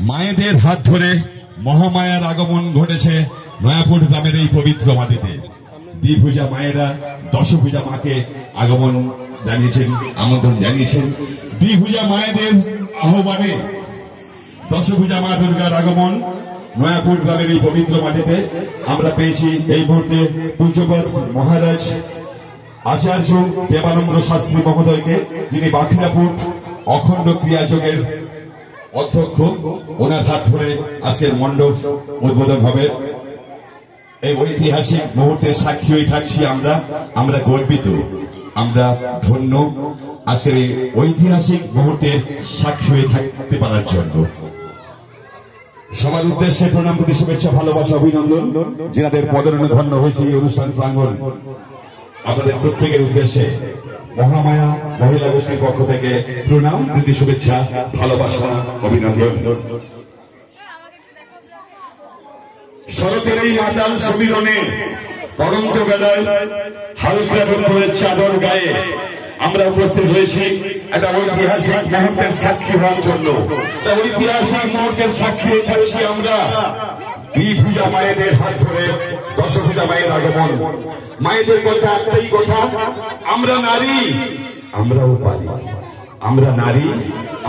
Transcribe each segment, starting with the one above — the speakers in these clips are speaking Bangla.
মায়েদের হাত ধরে মহামায়ার আগমন ঘটেছে নয়াপুর গ্রামের এই পবিত্র মাটিতে। দ্বিভুজা মায়েরা দশভুজা মাকে আগমন জানিয়েছেন, আমন্ত্রণ জানিয়েছেন। দ্বিভুজা মায়েদের আহ্বানে দশভুজা মা দুর্গার আগমন নয়াপুর গ্রামের এই পবিত্র মাটিতে আমরা পেয়েছি। এই মুহূর্তে পূজ্যপদ মহারাজ আচার্য দেবানন্দ শাস্ত্রী মহোদয়কে, যিনি বাখিরাপুর অখণ্ড ক্রিয়াযোগের অধ্যক্ষ, ওনার হাত ধরে আজকের মণ্ডপ উদ্বোধন হবে। এই ঐতিহাসিক মুহূর্তের সাক্ষী হয়ে থাকছি আমরা গর্বিত, আমরা ধন্য আজকের এই ঐতিহাসিক মুহূর্তের সাক্ষী হয়ে থাকতে পারার জন্য। সবার উদ্দেশ্যে প্রণাম প্রতি শুভেচ্ছা, ভালোবাসা, অভিনন্দন। যাদের পদারণে ধন্য হয়েছে এই অনুষ্ঠান প্রাঙ্গণ, আপনাদের প্রত্যেকের উদ্দেশ্যে মহামায়া মহিলা গোষ্ঠীর পক্ষ থেকে প্রণাম প্রীতি শুভেচ্ছা, ভালোবাসা, অভিনন্দন। শরতের এই মাতাল সমীরণে পরন্ত বেলায় হালকা রূপের চাদর গায়ে আমরা উপস্থিত হয়েছি একটা ঐতিহাসিক মুহূর্তের সাক্ষী হওয়ার জন্য। ঐতিহাসিক মুহূর্তের সাক্ষী হয়েছি আমরা দ্বিভুজা মায়েদের হাত ধরে দশভুজা মায়ের আগমন। মায়েদের কথা একটাই কথা, আমরা নারী আমরাও পারি, আমরা নারী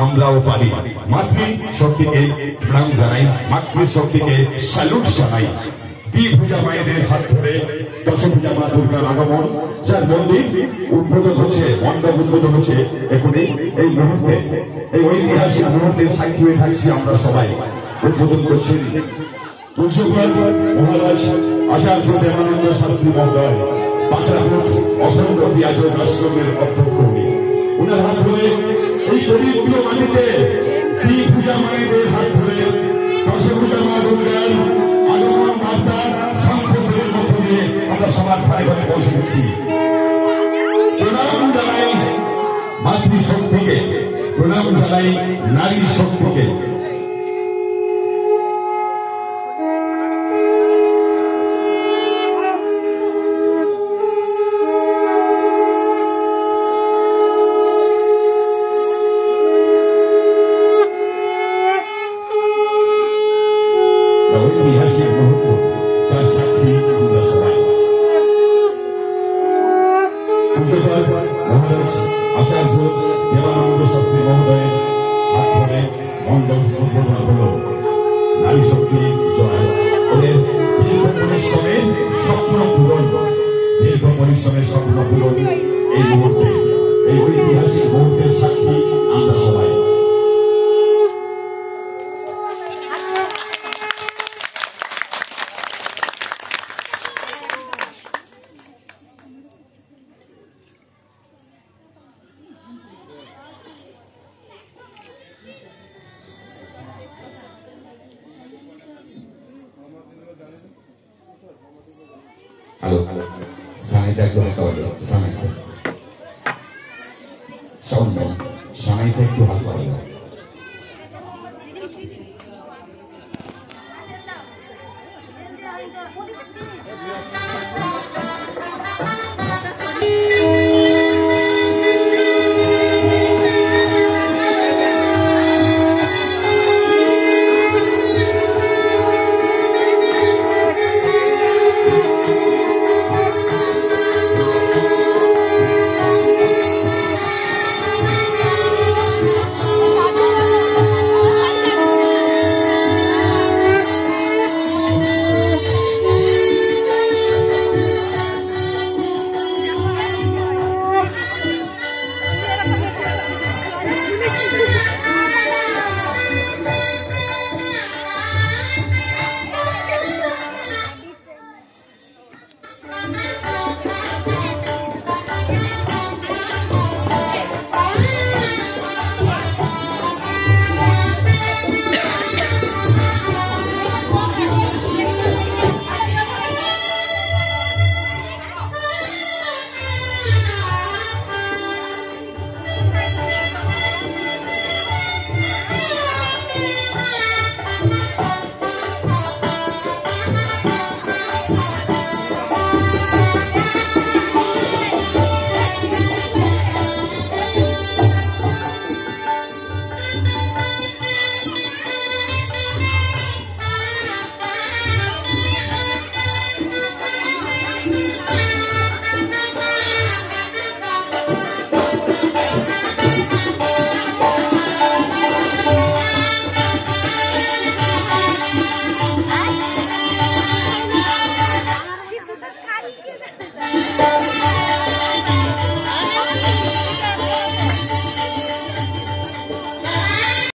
আমরাও পারি। মাতৃ শক্তিকে প্রণাম জানাই, মাতৃ শক্তিকে স্যালুট জানাই। দ্বিভুজা মায়েদের হাত ধরে দশভুজা মা দুর্গার আগমন, যার মন্দির উদ্বোধন হচ্ছে, মণ্ডপ উদ্বোধন হচ্ছে এখনই। এই মুহূর্তে, এই ঐতিহাসিক মুহূর্তের সাক্ষী হয়ে থাকছি আমরা সবাই। উদ্বোধন করছেন পূজ্যপদ মহারাজ আচার্য দেবানন্দ শাস্ত্রী মহোদয়, বাখিরাপুর অখণ্ড ক্রিয়াযোগ আশ্রমের অধ্যক্ষ। উনার হাত ধরে এই পবিত্র মাটিতে দ্বিভুজা মায়েদের হাত ধরে দশভুজা মা দুর্গার আগমন বার্তা সংক্ষেপের মধ্য দিয়ে আমরা সবার ঘরে ঘরে পৌঁছে দিচ্ছি। প্রণাম জানাই মাতৃশক্তিকে, প্রণাম জানাই নারী শক্তিকে। ঐতিহাসিক মুহূর্ত, যার সাক্ষী আমরা সবাই। পূজ্যপদ মহারাজ আচার্য দেবানন্দ শাস্ত্রী মহোদয়ের হাত ধরে মণ্ডপ উদ্বোধন হল। নারী শক্তি জয়। ওদের দীর্ঘ পরিশ্রমের স্বপ্ন পূরণ, দীর্ঘ পরিশ্রমের স্বপ্ন পূরণ এই মুহূর্তে, এই ঐতিহাসিক মুহূর্তের সাক্ষী আমরা সবাই। Halo, sangat aku hafal. Sangat aku hafal.